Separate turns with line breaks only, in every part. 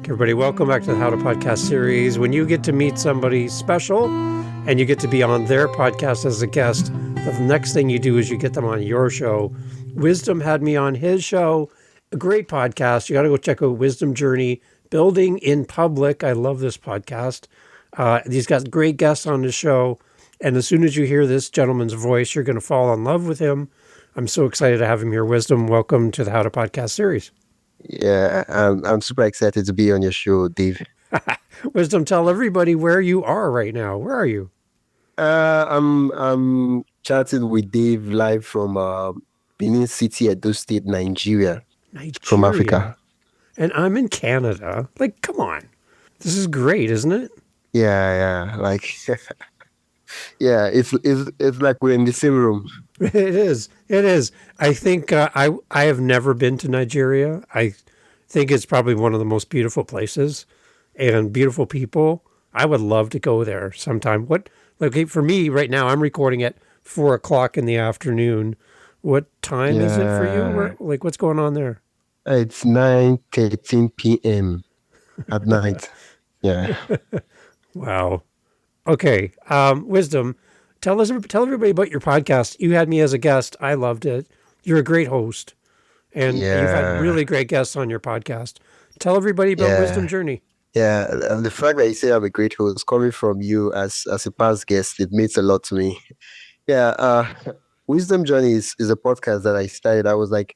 Everybody, welcome back to the How to Podcast series. When you get to meet somebody special and you get to be on their podcast as a guest, the next thing you do is you get them on your show. Wisdom had me on his show, a great podcast. You got to go check out Wisdom Journey, Building in Public. I love this podcast. He's got great guests on his show. And as soon as you hear this gentleman's voice, you're going to fall in love with him. I'm so excited to have him here. Wisdom, welcome to the How to Podcast series.
Yeah, I'm super excited to be on your show, Dave.
Wisdom, tell everybody where you are right now. Where are you?
I'm chatting with Dave live from Benin City, Edo State, Nigeria. From Africa.
And I'm in Canada. Like, come on. This is great, isn't it?
Yeah. Like, yeah, it's like we're in the same room.
It is. I think I have never been to Nigeria. I think it's probably one of the most beautiful places and beautiful people. I would love to go there sometime. For me right now, I'm recording at 4:00 in the afternoon. What time is it for you? What's going on there?
It's 9:13 p.m. at night. Yeah.
Wow. Okay. Wisdom. Tell everybody about your podcast. You had me as a guest. I loved it. You're a great host. And you've had really great guests on your podcast. Tell everybody about Wisdom Journey.
Yeah, the fact that you say I'm a great host coming from you as a past guest, it means a lot to me. Yeah, Wisdom Journey is a podcast that I started. I was like,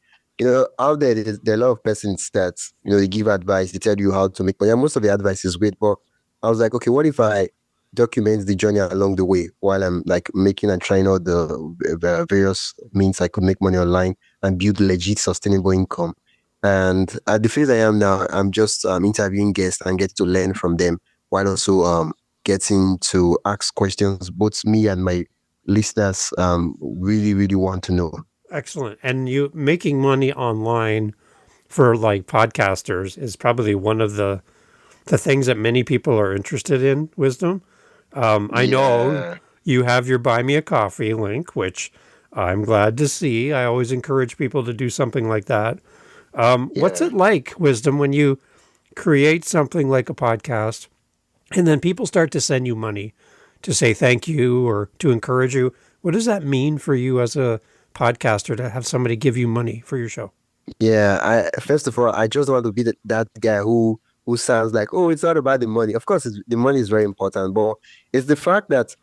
out there are a lot of persons that, they give advice, they tell you how to make money. And most of the advice is great, but I was like, okay, what if I document the journey along the way while I'm like making and trying out the various means I could make money online and build legit sustainable income. And at the phase I am now, I'm just interviewing guests and get to learn from them while also getting to ask questions both me and my listeners really, really want to know.
Excellent. And you making money online for like podcasters is probably one of the things that many people are interested in, Wisdom. I know you have your Buy Me a Coffee link, which I'm glad to see. I always encourage people to do something like that. What's it like, Wisdom, when you create something like a podcast and then people start to send you money to say thank you or to encourage you? What does that mean for you as a podcaster to have somebody give you money for your show?
Yeah, first of all, I just want to be that guy who sounds like, oh, it's not about the money. Of course, the money is very important, but it's the fact that,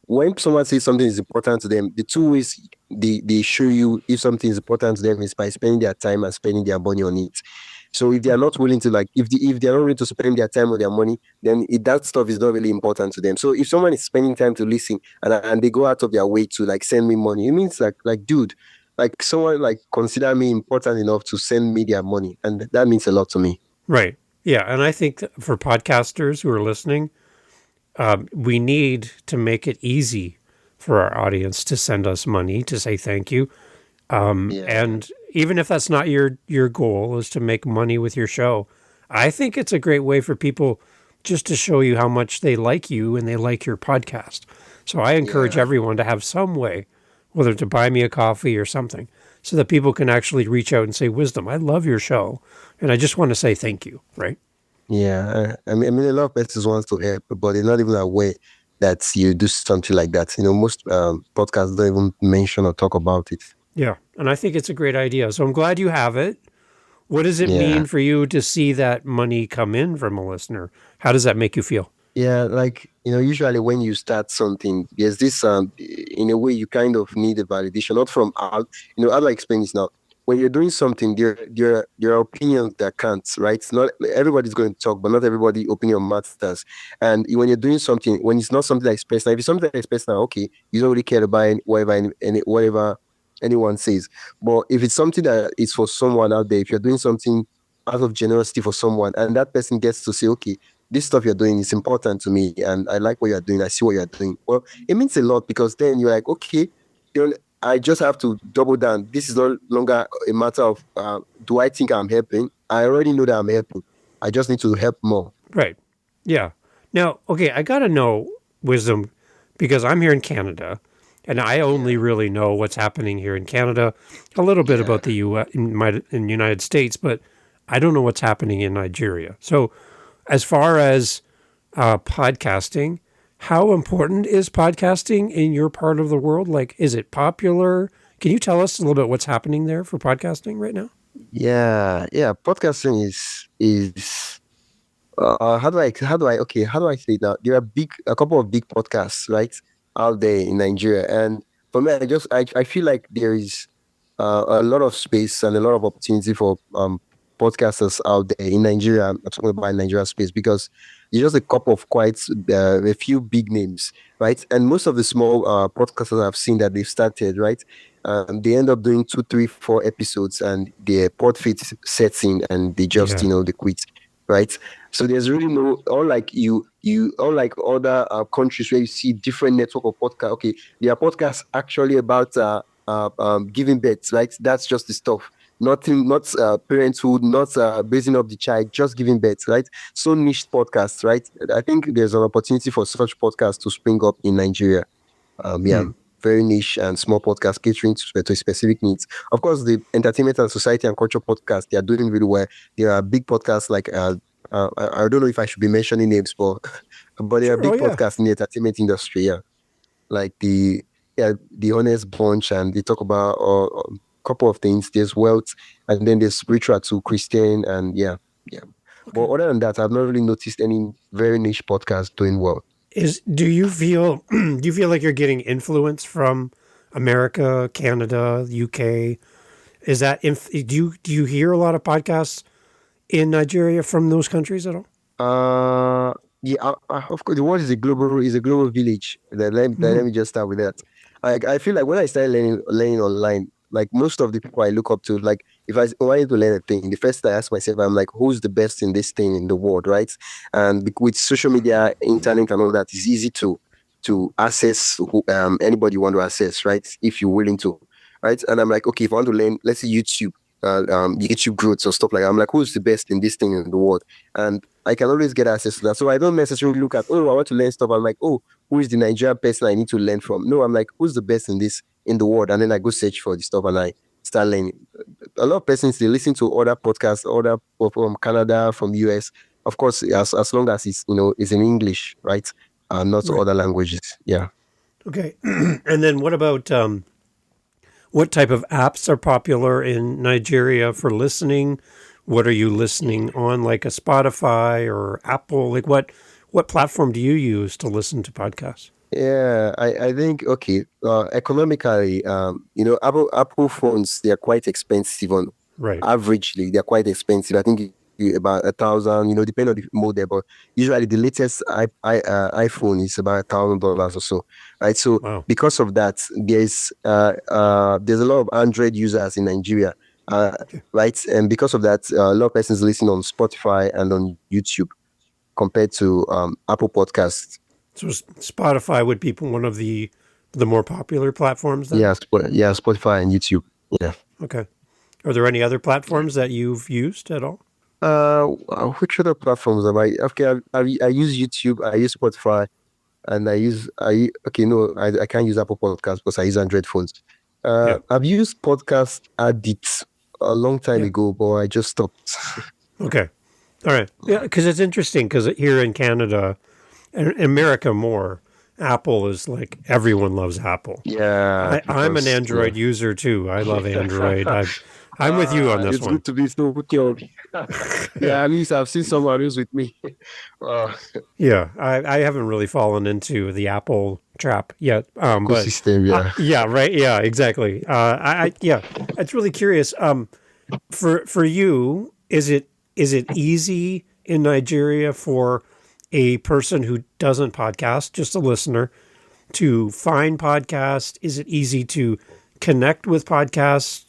when someone says something is important to them, the two ways they show you if something is important to them is by spending their time and spending their money on it. So if they are not willing to if they are not willing to spend their time or their money, then that stuff is not really important to them. So if someone is spending time to listen and they go out of their way to like send me money, it means like dude, like someone like consider me important enough to send me their money, and that means a lot to me.
Right. Yeah, and I think that for podcasters who are listening, we need to make it easy for our audience to send us money to say thank you. And even if that's not your goal is to make money with your show, I think it's a great way for people just to show you how much they like you and they like your podcast. So I encourage everyone to have some way, whether to buy me a coffee or something, so that people can actually reach out and say, Wisdom, I love your show, and I just want to say thank you, right?
Yeah, I mean, a lot of persons want to help, but they're not even aware that you do something like that. Most podcasts don't even mention or talk about it.
Yeah, and I think it's a great idea. So I'm glad you have it. What does it mean for you to see that money come in from a listener? How does that make you feel?
Yeah, like, usually when you start something, there's this, in a way, you kind of need a validation, not from, how do I explain this now? When you're doing something, there are opinions that counts, right? It's not everybody's going to talk, but not everybody opinion matters. And when you're doing something, when it's not something that's personal, if it's something that's personal, okay, you don't really care about whatever anyone says. But if it's something that is for someone out there, if you're doing something out of generosity for someone, and that person gets to say, okay, this stuff you're doing is important to me, and I like what you're doing, I see what you're doing. Well, it means a lot, because then you're like, okay, I just have to double down. This is no longer a matter of do I think I'm helping? I already know that I'm helping. I just need to help more.
Right. Yeah. Now, okay, I got to know, Wisdom, because I'm here in Canada, and I only really know what's happening here in Canada, a little bit about the U.S. in the United States, but I don't know what's happening in Nigeria. So, as far as podcasting, how important is podcasting in your part of the world? Like, is it popular? Can you tell us a little bit what's happening there for podcasting right now?
Yeah. Podcasting is how do I say that? There are a couple of big podcasts, right, out there in Nigeria, and for me, I feel like there is a lot of space and a lot of opportunity for podcasters out there in Nigeria. I'm talking about Nigeria space because it's just a couple of quite a few big names, right? And most of the small podcasters I've seen that they've started, right? They end up doing two, three, four episodes, and their pod fit sets in, and they just
Yeah,
they quit, right? So there's really no, unlike unlike other countries where you see different network of podcast. Okay, there are podcasts actually about giving birth, right? That's just the stuff. Nothing, not parenthood, not raising up the child, just giving birth, right? So niche podcasts, right? I think there's an opportunity for such podcasts to spring up in Nigeria. Yeah,
hmm.
very niche and small podcast catering to specific needs. Of course, the entertainment and society and culture podcast, they are doing really well. There are big podcasts like I don't know if I should be mentioning names, but but there are
Sure. Oh
big
yeah.
podcasts in the entertainment industry. Yeah, like the Honest Bunch, and they talk about a couple of things. There's wealth, and then there's spiritual to Christian, and yeah. But
Okay.
other than that, I've not really noticed any very niche podcast doing well.
Is do you feel do you feel like you're getting influence from America, Canada, UK? Is that do you hear a lot of podcasts in Nigeria from those countries at all?
Uh, yeah, of course, the world is a global village. Let
Hmm.
me just start with that. I feel like when I started learning online, like most of the people I look up to, like if I wanted to learn a thing, the first thing I ask myself, I'm like, who's the best in this thing in the world, right? And with social media, internet, and all that, it's easy to access anybody you want to access, right? If you're willing to, right? And I'm like, okay, if I want to learn, let's say YouTube, YouTube growth or stuff like that, I'm like, who's the best in this thing in the world? And I can always get access to that. So I don't necessarily look at, oh, I want to learn stuff. I'm like, oh, who is the Nigerian person I need to learn from? No, I'm like, who's the best in this in the world? And then I go search for the stuff and I start learning. A lot of persons they listen to other podcasts, other from Canada, from US. Of course, as long as it's it's in English, right? Not
Right.
other languages. Yeah.
Okay. And then what about what type of apps are popular in Nigeria for listening? What are you listening on, like a Spotify or Apple? Like what platform do you use to listen to podcasts?
Yeah, I think okay. Economically, Apple phones they are quite expensive on
Right.
averagely. They're quite expensive. I think about 1,000. Depending on the model, but usually the latest iPhone is about $1,000 or so, right? So
Wow.
because of that, there's a lot of Android users in Nigeria, uh,
Okay.
right? And because of that, a lot of persons listen on Spotify and on YouTube compared to Apple Podcasts.
So Spotify would be one of the more popular platforms then?
Yeah, Spotify and YouTube. Yeah.
Okay. Are there any other platforms that you've used at all?
Which other platforms am I? Okay, I use YouTube, I use Spotify, and okay, no, I can't use Apple Podcasts because I use Android phones.
Yeah.
I've used Podcast Addict a long time
Yeah.
ago, but I just stopped.
Okay. All right. Yeah, because it's interesting because here in Canada and America more, Apple is like everyone loves Apple.
Yeah,
I'm an
because yeah.
Android user too. I love Android. I'm with you on this
It's
one.
good to be so with you.
Yeah.
Yeah, at least I've seen someone who's with me. Uh,
Yeah. I haven't really fallen into the Apple trap yet. But
Ecosystem, yeah.
yeah, right. Yeah, exactly. Yeah, it's really curious. For you, is it easy in Nigeria for a person who doesn't podcast, just a listener, to find podcasts? Is it easy to connect with podcasts?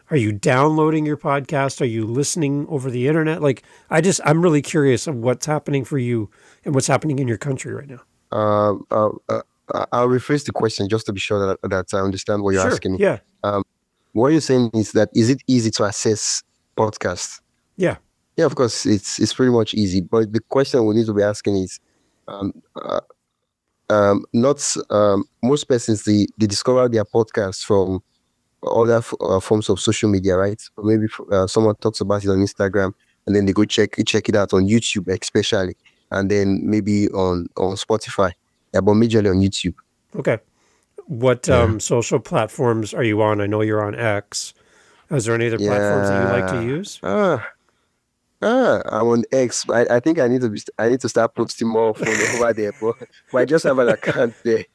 Are you downloading your podcast? Are you listening over the internet? Like, I'm really curious of what's happening for you and what's happening in your country right now.
Um, uh, uh, I'll rephrase the question just to be sure that I understand what you're
Sure.
asking me.
Yeah.
Um, what you're saying is that is it easy to access podcasts?
Yeah.
Yeah, of course, it's pretty much easy. But the question we need to be asking is, um, uh, not most persons they discover their podcasts from other forms of social media, right? Or maybe someone talks about it on Instagram, and then they go check it out on YouTube, especially, and then maybe on Spotify. Yeah, but majorly on YouTube.
Okay. What
Yeah,
social platforms are you on? I know you're on X. Is there any other platforms that you like to
yeah.
use?
I'm on X. I think I need to start posting more often over there, but I just have an account there.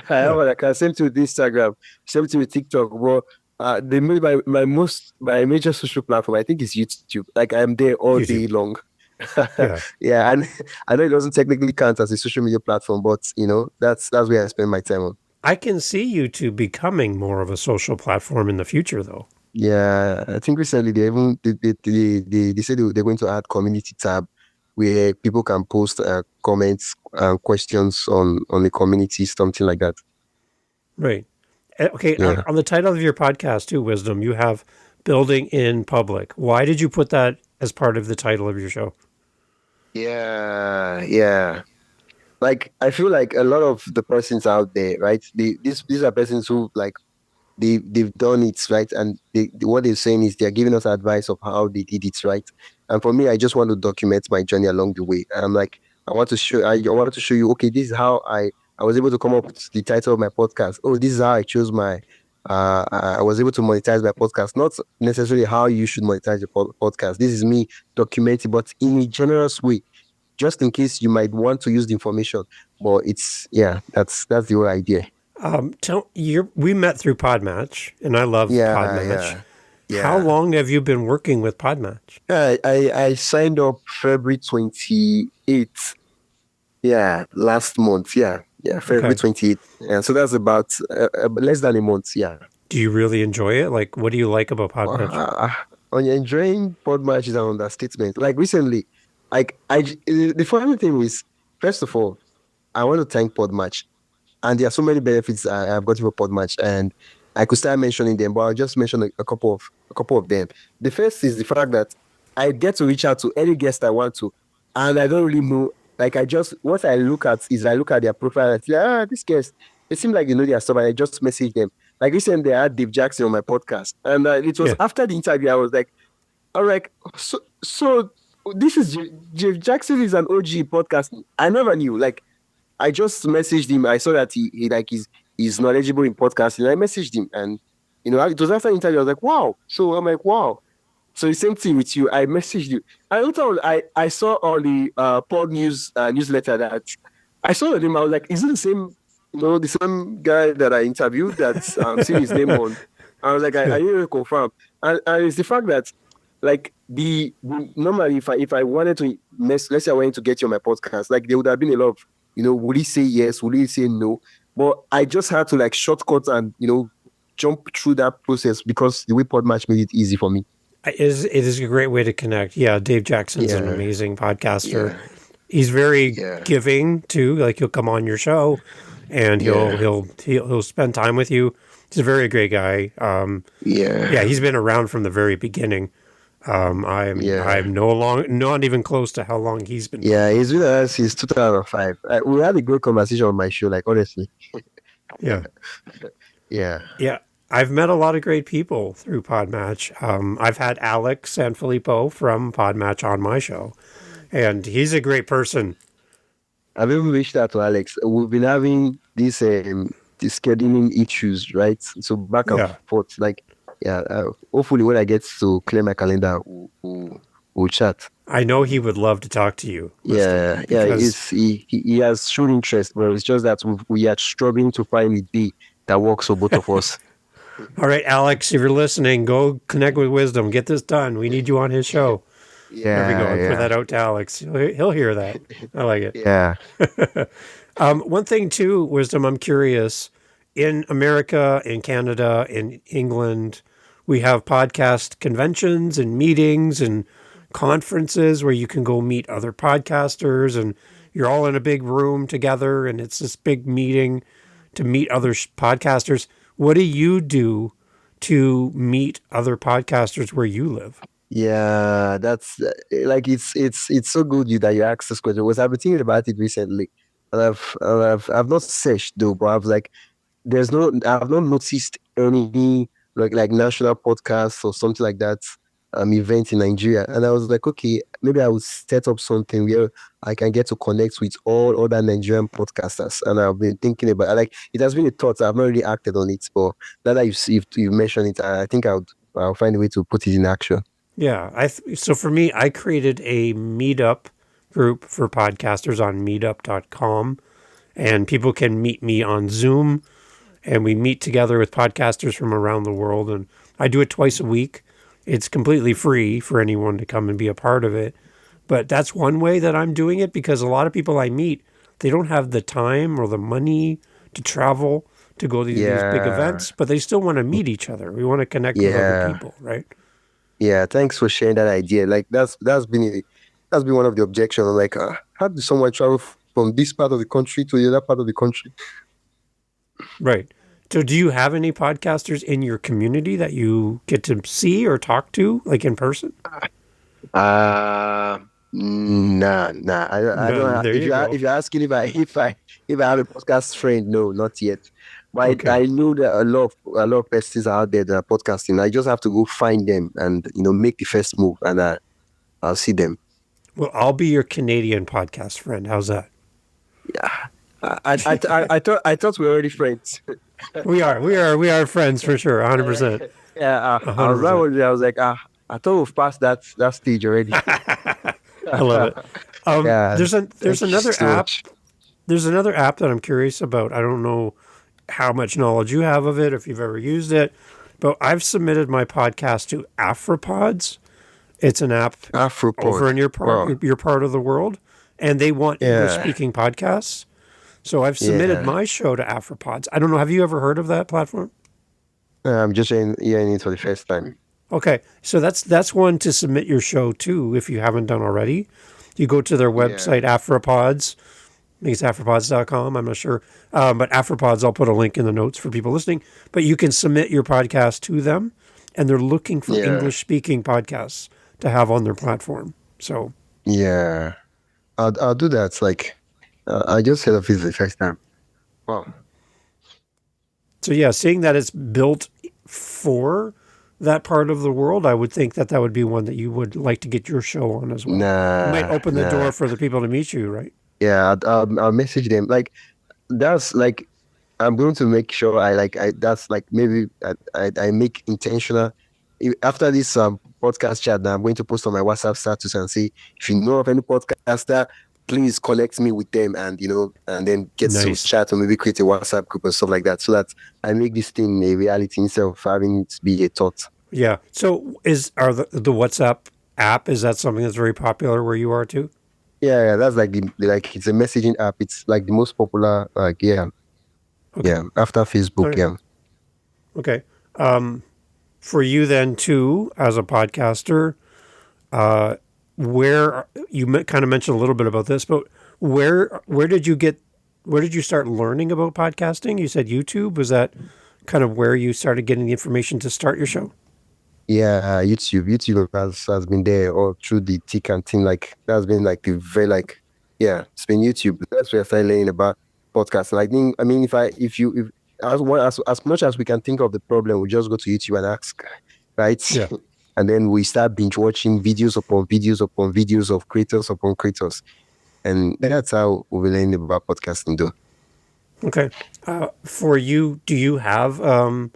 I have
Yeah,
an account. Same thing with Instagram. Same thing with TikTok. But my major social platform I think is YouTube. Like I'm there all
YouTube.
day long.
Yeah.
Yeah, and I know it doesn't technically count as a social media platform, but that's where I spend my time on.
I can see YouTube becoming more of a social platform in the future, though.
Yeah, I think recently they even they said they're going to add community tab where people can post comments and questions on the community, something like that.
Right. Okay.
Yeah.
On the title of your podcast, too, Wisdom, you have building in public. Why did you put that as part of the title of your show?
Yeah, yeah. Like I feel like a lot of the persons out there, right? These are persons who like they've done it right, and what they're saying is they're giving us advice of how they did it right. And for me, I just want to document my journey along the way. And I'm like, I want to show you, okay, this is how I was able to come up with the title of my podcast. Oh, this is how I chose my I was able to monetize my podcast. Not necessarily how you should monetize your podcast. This is me documenting, but in a generous way, just in case you might want to use the information. But it's yeah, that's the whole idea.
We met through PodMatch, and I love
Yeah,
PodMatch.
yeah,
How
yeah.
long have you been working with PodMatch?
I signed up February 28th. Yeah, last month. Yeah, yeah, February
Okay.
28th. Yeah, so that's about less than a month. Yeah.
Do you really enjoy it? Like, what do you like about PodMatch?
Uh, on enjoying PodMatch is an understatement. Like recently, the funny thing is, first of all, I want to thank PodMatch. And there are so many benefits I've got from PodMatch, and I could start mentioning them, but I'll just mention a couple of them. The first is the fact that I get to reach out to any guest I want to, and I don't really know. Like I just what I look at is I look at their profile and say, this guest, it seems like they know their stuff, and I just message them. Like recently, I had Dave Jackson on my podcast, and it was
Yeah.
after the interview I was like, all right, so this is Dave Jackson is an OG podcast. I never knew. Like I just messaged him. I saw that he like he's knowledgeable in podcasting. I messaged him, and it was after the interview. I was like, wow. So I'm like, wow. So the same thing with you. I messaged you. I also I saw on the Pod News newsletter that I saw the name. I was like, is it the same? The same guy that I interviewed that I'm seeing his name on. I was like, I need to confirm. And it's the fact that like normally if I wanted to let's say I wanted to get you on my podcast, like there would have been a lot of will he say yes, will he say no? But I just had to like shortcut and jump through that process because the way Podmatch made it easy for me.
It is a great way to connect. Yeah, Dave Jackson's an
Yeah,
amazing podcaster.
yeah,
He's very
yeah,
giving too. Like he'll come on your show, and he'll
yeah,
he'll he'll spend time with you. He's a very great guy. Yeah,
yeah,
he's been around from the very beginning. I'm
yeah.
not even close to how long he's been
Yeah,
going.
he's with us since 2005. We had a good conversation on my show, like honestly.
Yeah,
Yeah.
yeah. I've met a lot of great people through Podmatch. I've had Alex Sanfilippo from Podmatch on my show, and he's a great person.
I've even reached out to Alex. We've been having these scheduling issues, right? So back and
Yeah,
forth. Like, yeah, hopefully when I get to clear my calendar, we'll chat.
I know he would love to talk to you, Wisdom,
Yeah, yeah,
because
he has shown interest, but it's just that we are struggling to find a day that works for both of us.
all right, Alex, if you're listening, go connect with Wisdom. Get this done. We need you on his show. There we go.
Yeah,
I put that
yeah,
out to Alex. He'll hear that. I like it.
yeah,
One thing too, Wisdom, I'm curious. In America, in Canada, in England, we have podcast conventions and meetings and conferences where you can go meet other podcasters and you're all in a big room together and it's this big meeting to meet other podcasters. What do you do to meet other podcasters where you live?
yeah. That's like it's so good that you asked this question. Was I've been thinking about it recently, and I've not searched though, but I've like I've not noticed any. like national podcasts or something like that event in Nigeria. And I was like, okay, maybe I would set up something where I can get to connect with all other Nigerian podcasters. And I've been thinking about like it has been a thought. I've not really acted on it, but now that you mentioned it, I think I'll find a way to put it in action.
Yeah. So for me, I created a meetup group for podcasters on meetup.com, and people can meet me on Zoom, and we meet together with podcasters from around the world. And I do it twice a week. It's completely free for anyone to come and be a part of it. But that's one way that I'm doing it, because a lot of people I meet, they don't have the time or the money to travel to go to these big
Yeah.
events, but they still want to meet each other. We want to connect with other
Yeah.
people, right?
Yeah. Thanks for sharing that idea. Like that's been one of the objections. Like, how do someone travel from this part of the country to the other part of the country?
Right. So do you have any podcasters in your community that you get to see or talk to, like in person?
Uh nah. I don't.
None. There
If
you go.
if you're asking if I have a podcast friend, no, not yet. But
Okay.
I know that a lot of persons out there that are podcasting. I just have to go find them and make the first move, and I'll see them.
Well, I'll be your Canadian podcast friend. How's that?
Yeah. I thought we were already friends.
We are friends for sure.
Yeah,
100%.
yeah. I was
100%.
right. I was like, I thought we've passed that stage already.
I love it.
Yeah.
There's
Thank you
another
so
app.
much.
There's another app that I'm curious about. I don't know how much knowledge you have of it, if you've ever used it, but I've submitted my podcast to Afropods. It's an app over
Afropod.
in your
Wow.
part of the world, and they want English
Yeah.
speaking podcasts. So I've submitted
Yeah.
my show to Afropods. I don't know. Have you ever heard of that platform?
I'm just hearing it for the first time.
Okay, so that's one to submit your show to if you haven't done already. You go to their
Yeah.
website, Afropods. I think it's afropods.com. I'm not sure. But Afropods, I'll put a link in the notes for people listening. But you can submit your podcast to them, and they're looking for
Yeah.
English speaking podcasts to have on their platform. So,
Yeah. I'll do that. Like, I just heard of it the first time. Wow.
so yeah, seeing that it's built for that part of the world, I would think that that would be one that you would like to get your show on as well. It might open the
Nah.
door for the people to meet you, right?
Yeah. I'll message them. Like, that's like I'm going to make sure I that's like maybe I make intentional after this podcast chat that I'm going to post on my WhatsApp status and say if you know of any podcaster, please connect me with them and and then get to
Nice.
chat or maybe create a WhatsApp group or stuff like that so that I make this thing a reality instead of having it be a thought.
Yeah. So are the WhatsApp app, is that something that's very popular where you are too?
Yeah, that's like like it's a messaging app. It's like the most popular. Like
Okay.
after
All
Facebook.
right.
Yeah.
Okay. For you then too, as a podcaster, where you kind of mentioned a little bit about this, but where did you get where did you start learning about podcasting? You said YouTube. Was that kind of where you started getting the information to start your show?
Yeah, YouTube has been there all through the thick and thin. Like that's been like the very like yeah, it's been YouTube. That's where I started learning about podcasts. And I mean, if as much as we can think of the problem, we just go to YouTube and ask, right?
Yeah.
And then we start binge watching videos upon videos upon videos of creators upon creators, and that's how we learn about podcasting. Though.
Okay. For you, do you have a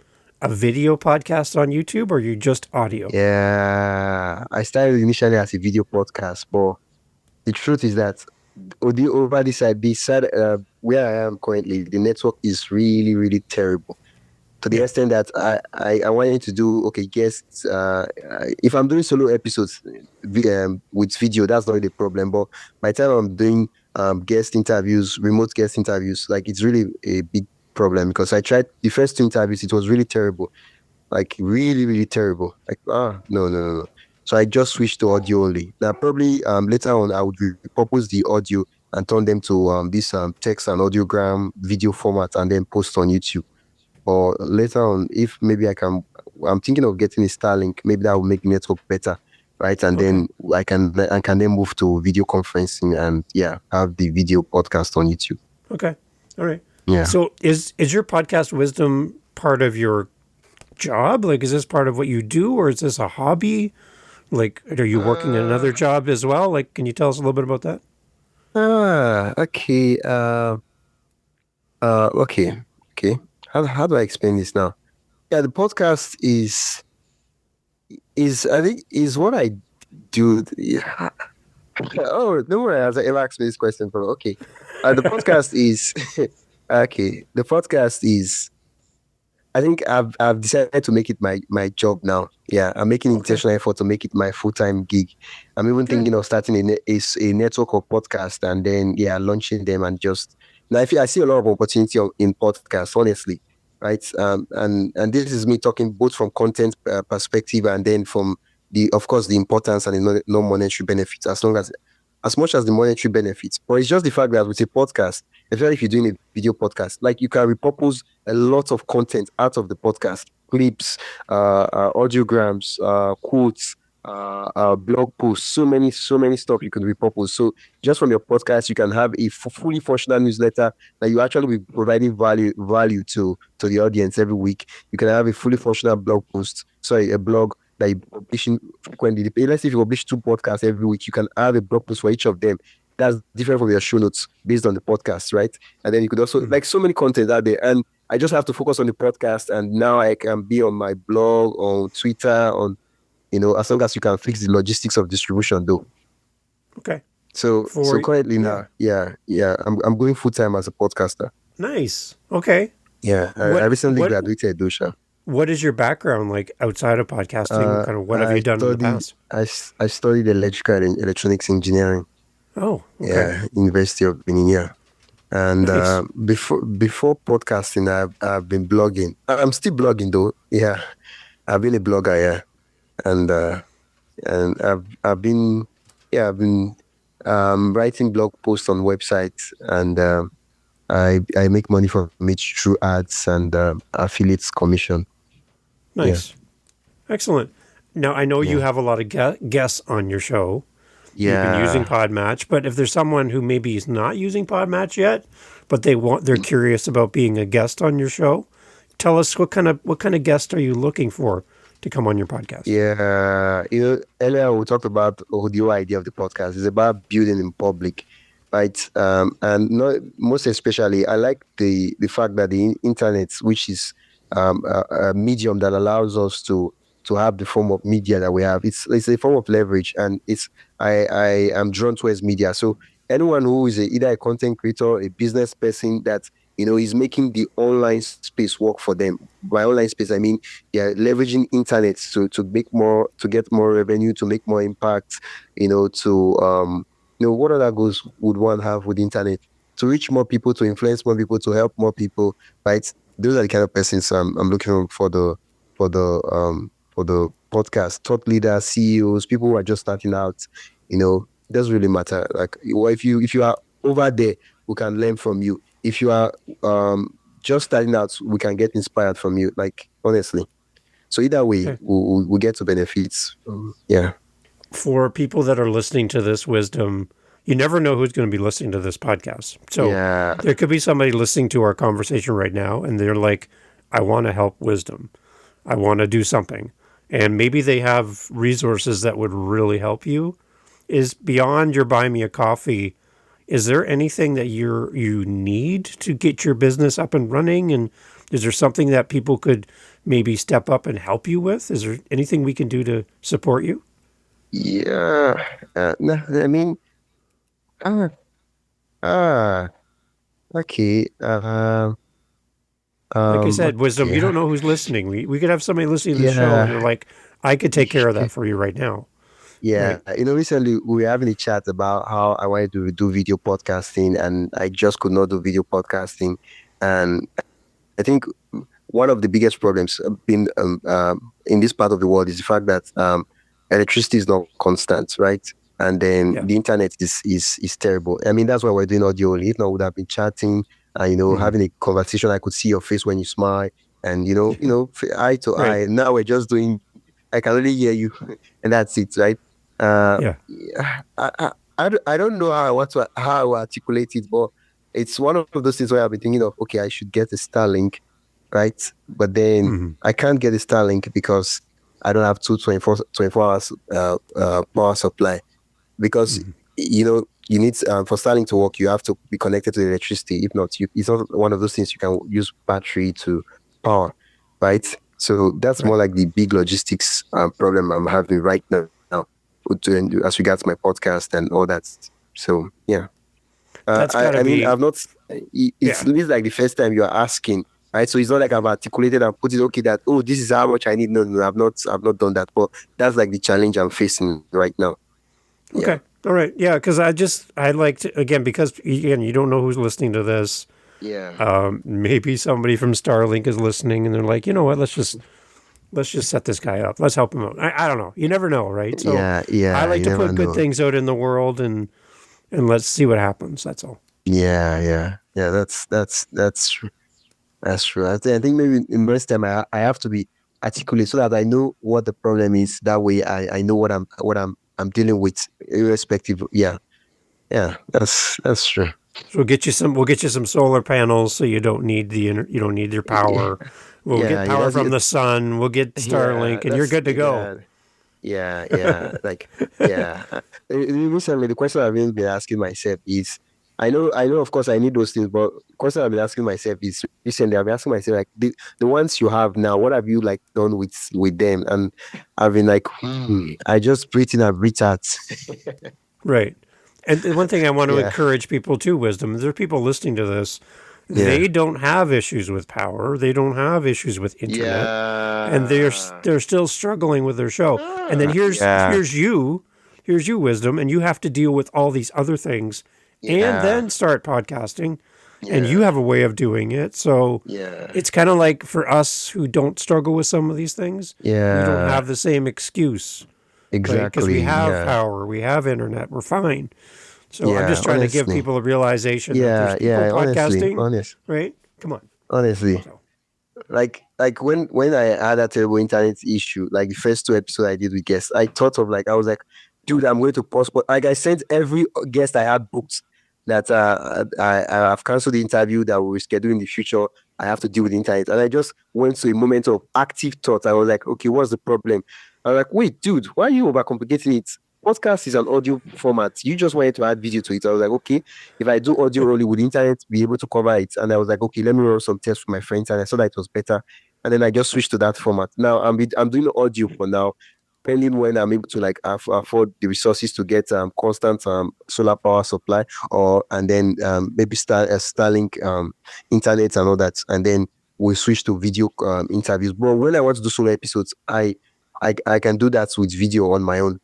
video podcast on YouTube, or you just audio?
Yeah, I started initially as a video podcast, but the truth is that over this side where I am currently, the network is really, really terrible. To the
Yeah.
extent that I wanted to do okay guests. If I'm doing solo episodes with video, that's not really a problem. But by the time I'm doing guest interviews, remote guest interviews, like it's really a big problem because I tried the first two interviews, it was really terrible, like really, really terrible. Like no. So I just switched to audio only. Now probably later on I would repurpose the audio and turn them to this text and audiogram video format and then post on YouTube. Or later on, if maybe I'm thinking of getting a Starlink. Maybe that will make the network better, right? And
Okay.
then I can then move to video conferencing and have the video podcast on YouTube.
Okay. All right.
Yeah.
So is your podcast wisdom part of your job? Like, is this part of what you do, or is this a hobby? Like, are you working
Uh,
another job as well? Like, can you tell us a little bit about that?
okay. Okay. Okay. How do I explain this now? Yeah, the podcast is I think is what I do. Yeah. Oh, no one has ever asked me this question before. Okay. The podcast is okay. The podcast is I think I've decided to make it my job now. Yeah, I'm making
Okay,
intentional effort to make it my full-time gig. I'm even
good.
thinking of starting a network of podcasts and then yeah, launching them and just now I see a lot of opportunity in podcasts, honestly, right? And this is me talking both from content perspective and then from the of course the importance and the non-monetary benefits as much as the monetary benefits. But it's just the fact that with a podcast, especially if you're doing a video podcast, like you can repurpose a lot of content out of the podcast, clips, audiograms, quotes, blog posts, so many stuff you can repurpose. So just from your podcast, you can have a fully functional newsletter that you actually be providing value to the audience every week. You can have a fully functional blog post, sorry, a blog that you publishing frequently. Let's say if you publish two podcasts every week, you can have a blog post for each of them. That's different from your show notes based on the podcast, right? And then you could also
Mm.
like so many content out there. And I just have to focus on the podcast, and now I can be on my blog, on Twitter, on as long as you can fix the logistics of distribution, though.
Okay.
So
For
currently
yeah,
now, yeah, I'm going full time as a podcaster.
nice. Okay.
Yeah, I
What
recently
what
graduated, Dosha.
what is your background like outside of podcasting? Kind of what have you done in the past?
I studied electrical and electronics engineering.
Oh, okay.
Yeah, University of Benin. Yeah. And
Nice.
before podcasting, I've been blogging. I'm still blogging though. Yeah, I've been a blogger. Yeah, and I've been I've been writing blog posts on websites, and I make money from it through ads and affiliates commission. Yeah,
Nice. Excellent. Now, I know you
yeah,
have a lot of guests on your show. You've been using
yeah,
PodMatch, but if there's someone who maybe is not using PodMatch yet, but they're curious about being a guest on your show, tell us what kind of guest are you looking for to come on your podcast?
yeah. Earlier we talked about the idea of the podcast. It's about building in public, right? And not most especially, I like the fact that the internet, which is a medium that allows us to have the form of media that we have. It's a form of leverage, and I am drawn towards media. So anyone who is either a content creator, a business person that is making the online space work for them. By online space, I mean they're leveraging internet to make more, to get more revenue, to make more impact, to what other goals would one have with the internet? To reach more people, to influence more people, to help more people, right? Those are the kind of persons I'm looking for the podcast. Thought leaders, CEOs, people who are just starting out, it doesn't really matter. Like if you are over there, we can learn from you. If you are just starting out, we can get inspired from you. Like honestly. So either way,
Okay.
we get to benefits. Yeah.
For people that are listening to this wisdom, you never know who's going to be listening to this podcast. So
Yeah.
there could be somebody listening to our conversation right now, and they're like, I want to help wisdom. I want to do something. And maybe they have resources that would really help you. Is beyond your buy me a coffee, is there anything that you need to get your business up and running? And is there something that people could maybe step up and help you with? Is there anything we can do to support you?
Yeah. No, I mean, ah, ah, okay.
Like I said, wisdom,
Okay.
you don't know who's listening. We could have somebody listening to the show and they're
Yeah.
like, I could take care of that for you right now.
Yeah.
Right.
Recently we were having a chat about how I wanted to do video podcasting and I just could not do video podcasting. And I think one of the biggest problems in this part of the world is the fact that electricity is not constant, right? And then
Yeah.
the internet is terrible. I mean, that's why we're doing audio only. If not, we would have been chatting and
Mm.
having a conversation. I could see your face when you smile, and eye to
Right.
eye. Now we're just doing. I can only hear you, and that's it, right?
Yeah.
Yeah, I don't know how I will articulate it, but it's one of those things where I've been thinking of. Okay, I should get a Starlink right? But then
Hmm.
I can't get a Starlink because I don't have 24 hours power supply. Because
Hmm.
you need for Starlink to work, you have to be connected to the electricity. If not, it's not one of those things you can use battery to power, right? So that's more
Right.
like the big logistics problem I'm having right now as regards my podcast and all that. So yeah,
That's got to
I mean,
be,
I've not. It's
yeah.
this is like the first time you are asking, right? So it's not like I've articulated and put it okay that, oh, this is how much I need. No, no, I've not done that. But that's like the challenge I'm facing right now. Yeah,
Okay. All right. Yeah. Because I like to, again, because again, you don't know who's listening to this.
yeah.
Maybe somebody from Starlink is listening and they're like, you know what, let's just set this guy up. Let's help him out. I don't know. You never know, right? So
Yeah,
I
yeah,
like
you
to
never
put good
know.
things out in the world and let's see what happens. That's all.
Yeah, yeah, yeah. That's true. That's true. I think maybe in most time I have to be articulate so that I know what the problem is. That way I know what I'm dealing with, irrespective. Yeah, yeah. That's true.
So we'll get you some solar panels so you don't need you don't need your
Yeah,
power. We'll get
yeah.
power
That's
from
it.
the sun. We'll get
Yeah,
Starlink and you're good to go.
yeah. Yeah, yeah, like yeah. Recently, the question I've even been asking myself is, I know, of course, I need those things, but the question I've been asking myself is recently, I've been asking myself like the ones you have now, what have you like done with them? And I've been like, I just breathe in and breathe out.
Right. And the one thing I want to
Yeah,
encourage people to wisdom, there are people listening to this,
yeah,
they don't have issues with power. They don't have issues with internet, and
yeah,
they're still struggling with their show. And then
yeah,
here's you wisdom, and you have to deal with all these other things, and
yeah,
then start podcasting, and you
yeah,
have a way of doing it. So
yeah,
it's kind of like for us who don't struggle with some of these things, we don't
yeah,
have the same excuse, right? Because we
exactly.
have
Yeah,
power, we have internet, we're fine. So I'm
yeah,
just trying to give
honestly.
people a realization that there's
Yeah,
people
yeah,
podcasting, right? Come on.
honestly.
So,
Like when I had that terrible internet issue, like the first two episodes I did with guests, I thought of like I was like, dude, I'm going to pause. But like I sent every guest I had booked that I have canceled the interview that we schedule in the future. I have to deal with the internet, and I just went to a moment of active thought. I was like, okay, what's the problem? I was like, wait, dude, why are you overcomplicating it? Podcast is an audio format. You just wanted to add video to it. I was like, okay, if I do audio only, would the internet be able to cover it? And I was like, okay, let me run some tests for my friends, and I saw that it was better. And then I just switched to that format. Now I'm doing audio for now, depending when I'm able to like afford the resources to get constant solar power supply, or and then maybe Starlink internet and all that, and then we switch to video interviews. But when I want to do solo episodes, I can do that with video on my own.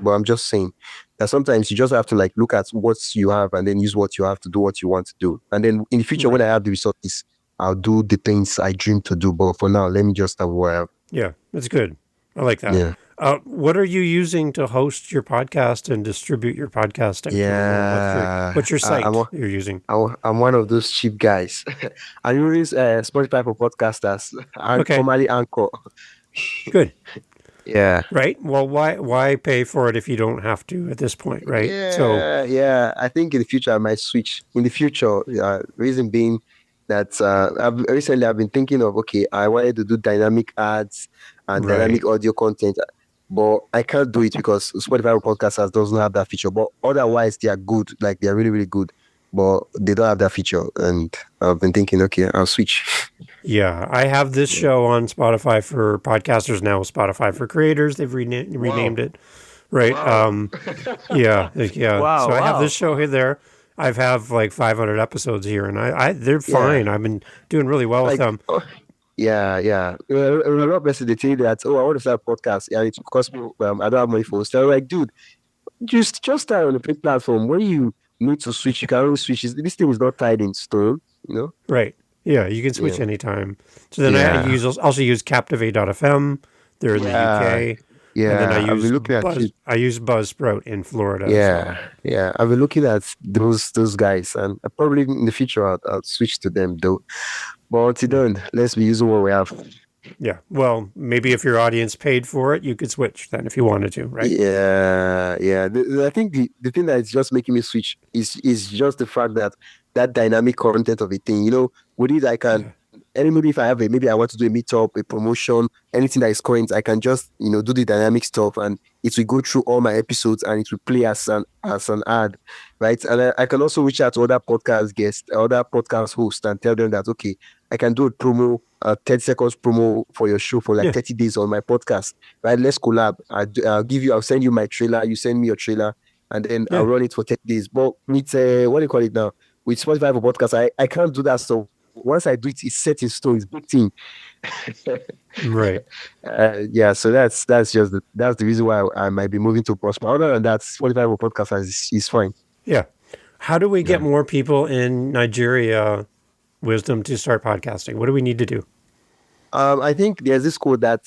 But I'm just saying that sometimes you just have to like look at what you have and then use what you have to do what you want to do. And then in the future, when I
right.
have the resources, I'll do the things I dream to do. But for now, let me just have what I have.
Yeah, that's good. I like that.
Yeah.
What are you using to host your podcast and distribute your podcast out to the world?
Yeah.
What's your site you're using?
I'm one of those cheap guys. I use Spotify for podcasters and
Okay,
formerly Anchor.
good.
Yeah.
Right. Well, why pay for it if you don't have to at this point, right? So,
Yeah, yeah. I think in the future I might switch. In the future, reason being that recently I've been thinking of okay, I wanted to do dynamic ads and
right.
dynamic audio content, but I can't do it because Spotify podcasters doesn't have that feature. But otherwise, they are good. Like they are really, really good, but they don't have that feature. And I've been thinking, okay, I'll switch.
Yeah, I have this
Yeah.
show on Spotify for podcasters now. Spotify for creators. They've
Wow.
renamed it. Right.
Wow.
Yeah. Yeah. So
Wow.
I have this
Wow.
show here there. I've have like 500 episodes here, and they're
Yeah.
fine. I've been doing really well with
Like,
them.
oh, yeah, yeah. A lot of people they tell you that, oh, I want to start a podcast, and it costs me. I don't have money for it. So I'm like, dude, just start on a big platform where you need to switch. You can always switch. This thing is not tied in stone, you know.
Right. Yeah, you can switch
Yeah,
anytime. So then I
yeah,
use also use Captivate.fm. They're in the
yeah,
UK, and then
yeah. I've been looking at it.
I use Buzzsprout in Florida. So
Yeah, yeah. I've been looking at those guys, and probably in the future I'll switch to them though. But until
yeah.
then, let's be using what we have.
Yeah. Well, maybe if your audience paid for it, you could switch then if you wanted to, right?
Yeah, yeah. I think the thing that is just making me switch is just the fact that that dynamic content of a thing. With it, I can
Yeah.
any maybe if I have a maybe I want to do a meetup, a promotion, anything that is current, I can just do the dynamic stuff, and it will go through all my episodes and it will play as an ad, right? And I can also reach out to other podcast guests, other podcast hosts, and tell them that okay, I can do a promo, 30 seconds promo for your show for like
Yeah.
30 days on my podcast, right? Let's collab. I'll send you my trailer, you send me your trailer, and then I'll
Yeah.
run it for 30 days. But with what do you call it now? With Spotify for podcast, I can't do that. So once I do it, it's set in stone, it's booked in.
Right.
Yeah, so that's the reason why I might be moving to Prosper. Other than that, Spotify for podcast is fine.
Yeah. How do we get
Yeah.
more people in Nigeria, Wisdom, to start podcasting? What do we need to do?
I think there's this quote that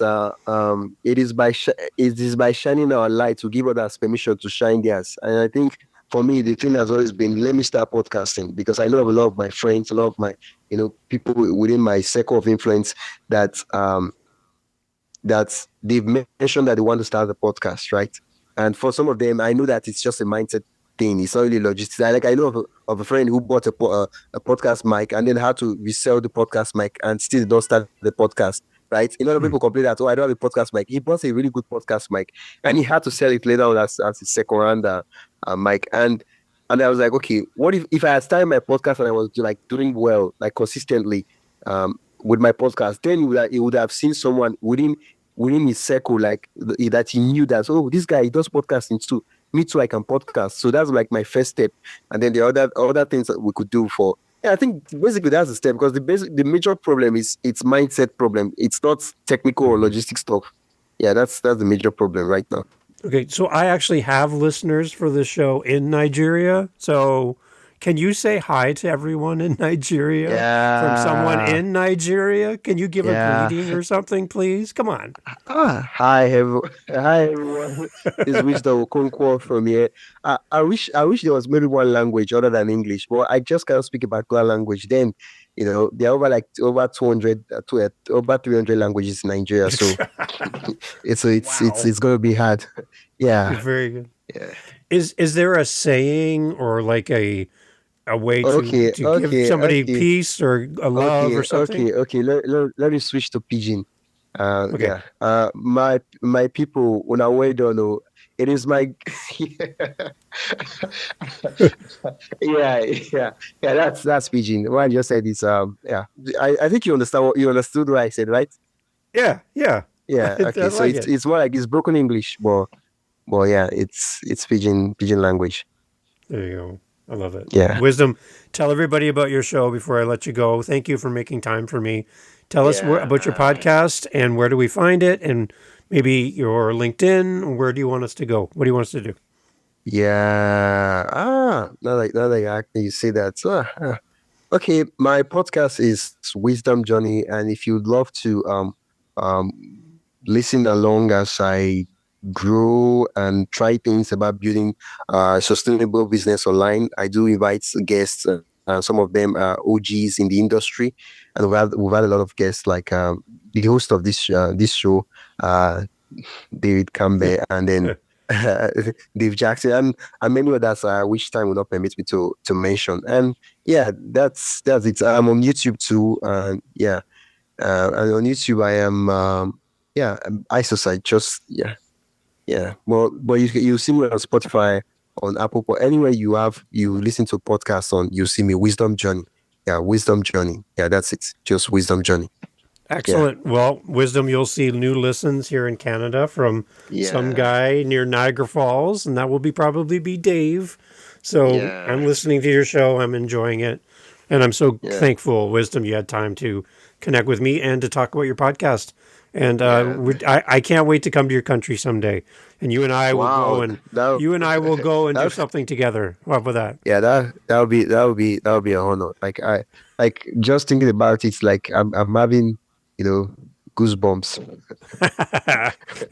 it is by shining our light to give others permission to shine theirs. And I think for me, the thing has always been let me start podcasting because I know of a lot of my friends, a lot of my people within my circle of influence that they've mentioned that they want to start a podcast, right? And for some of them, I know that it's just a mindset thing. It's not really logistics. I know of a friend who bought a podcast mic and then had to resell the podcast mic and still don't start the podcast, right? A lot of
Hmm.
people complain that, oh, I don't have a podcast mic. He bought a really good podcast mic and he had to sell it later on as his second round mic. And I was like, okay, what if I had started my podcast and I was like doing well, like consistently, with my podcast, then he would have seen someone within his circle, like that he knew that, oh, this guy, he does podcasting too. Me too, I can podcast. So that's like my first step. And then the other things that we could do for, yeah, I think basically that's the step because the major problem is it's mindset problem. It's not technical or logistic stuff. Yeah, that's the major problem right now.
Okay, so I actually have listeners for this show in Nigeria. So can you say hi to everyone in Nigeria from someone
Yeah,
in Nigeria? Can you give a
yeah.
greeting or something, please? Come on.
Hi, hi everyone. This is Wisdom Okonkwo from here. I wish there was maybe one language other than English, but I just cannot speak a particular language. Then, there are over 200, over 300 languages in Nigeria, so
Wow.
it's gonna be hard. Yeah,
Very good.
yeah.
Is there a saying or like a way
Okay,
to give
okay,
somebody
okay,
peace or a love or something?
okay. Let me switch to Pidgin.
Okay.
Yeah. My people, when I well done, oh, it is my yeah, yeah, yeah. That's Pidgin. What I just said is yeah. I think you understood what I said, right?
Yeah, yeah.
Yeah.
I
Okay. So
like
it's
it.
it's more like it's broken English, but yeah, it's Pidgin language.
There you go. I love it.
Yeah.
Wisdom, tell everybody about your show before I let you go. Thank you for making time for me. Tell us about your
Yeah.
podcast and where do we find it and maybe your LinkedIn. Where do you want us to go? What do you want us to do?
Yeah. Now that you say that. So, okay, my podcast is Wisdom Journey, and if you'd love to um listen along as I grow and try things about building sustainable business online, I do invite guests. Some of them are OGs in the industry, and we've had a lot of guests like the host of this show, uh, David Campbell, and then Dave Jackson, and many others, which time will not permit me to mention. And yeah, that's it. I'm on YouTube too, and yeah, and on YouTube I am yeah, Aisosa. Just yeah. But you see me on Spotify, on Apple, but anywhere you listen to podcasts on, you see me Wisdom Journey. Yeah, Wisdom Journey. Yeah, that's it. Just Wisdom Journey. Yeah,
Excellent. Well, Wisdom, you'll see new listens here in Canada from some
yeah,
guy near Niagara Falls, and that will probably be Dave. So
yeah,
I'm listening to your show. I'm enjoying it. And I'm so
yeah,
thankful, Wisdom, you had time to connect with me and to talk about your podcast. And
yeah.
I can't wait to come to your country someday. And
Wow,
you and I will go and do
that
something together. How about that?
yeah, that would be an honor. Like just thinking about it, like I'm having, you know, goosebumps.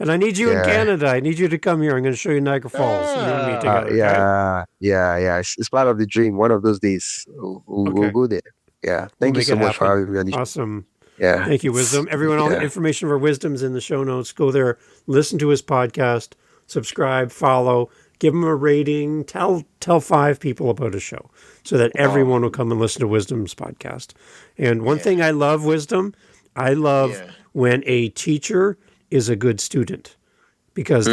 And I need you in
Yeah.
Canada. I need you to come here. I'm going to show you Niagara Falls, you and me together. Okay.
Yeah. It's part of the dream. One of those days, we'll
Okay.
go there. Yeah.
We'll
Thank you
make
so
it
much for
happen.
having me on the show.
Awesome.
Yeah.
Thank you, Wisdom. Everyone, all the
Yeah.
information for Wisdom's in the show notes. Go there, listen to his podcast, subscribe, follow, give them a rating, tell 5 people about a show so that everyone will come and listen to Wisdom's podcast. And one thing I love, Wisdom, I love when a teacher is a good student, because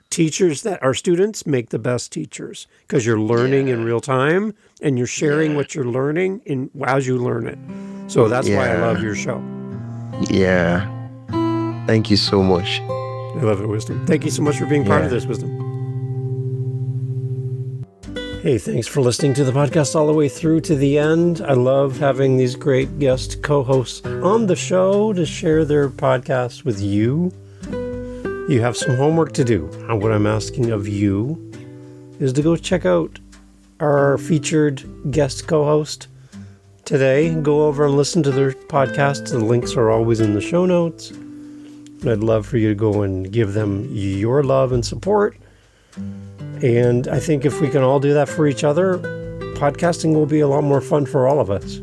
teachers that are students make the best teachers, because you're learning in real time and you're sharing what you're learning as you learn it. So that's why I love your show.
Yeah. Thank you so much.
I love it, Wisdom. Thank you so much for being part of this, Wisdom. Hey, thanks for listening to the podcast all the way through to the end. I love having these great guest co-hosts on the show to share their podcast with you. You have some homework to do. And what I'm asking of you is to go check out our featured guest co-host today. Go over and listen to their podcast. The links are always in the show notes. And I'd love for you to go and give them your love and support. And I think if we can all do that for each other, podcasting will be a lot more fun for all of us.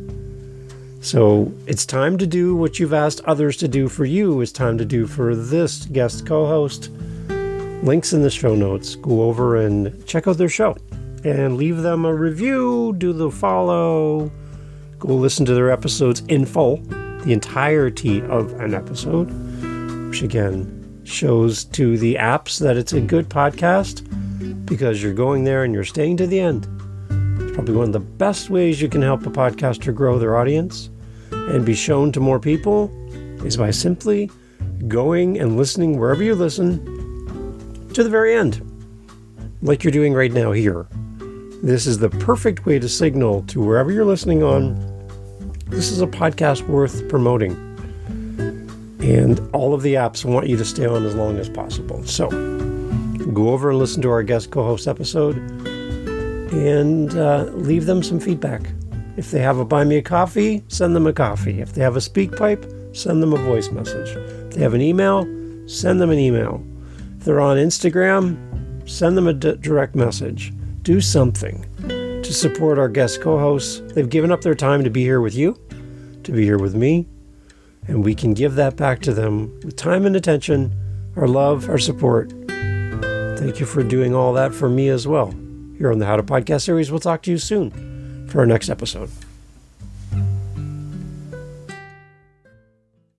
So it's time to do what you've asked others to do for you. It's time to do for this guest co-host. Links in the show notes. Go over and check out their show and leave them a review. Do the follow. Go listen to their episodes in full, the entirety of an episode, which again shows to the apps that it's a good podcast because you're going there and you're staying to the end. It's probably one of the best ways you can help a podcaster grow their audience and be shown to more people is by simply going and listening wherever you listen to the very end, like you're doing right now here. This is the perfect way to signal to wherever you're listening on, this is a podcast worth promoting. And all of the apps want you to stay on as long as possible. So go over and listen to our guest co-host episode and leave them some feedback. If they have a buy me a coffee, send them a coffee. If they have a speak pipe, send them a voice message. If they have an email, send them an email. If they're on Instagram, send them a direct message. Do something to support our guest co-hosts. They've given up their time to be here with you, to be here with me, and we can give that back to them with time and attention, our love, our support. Thank you for doing all that for me as well. Here on the How to Podcast series, we'll talk to you soon for our next episode.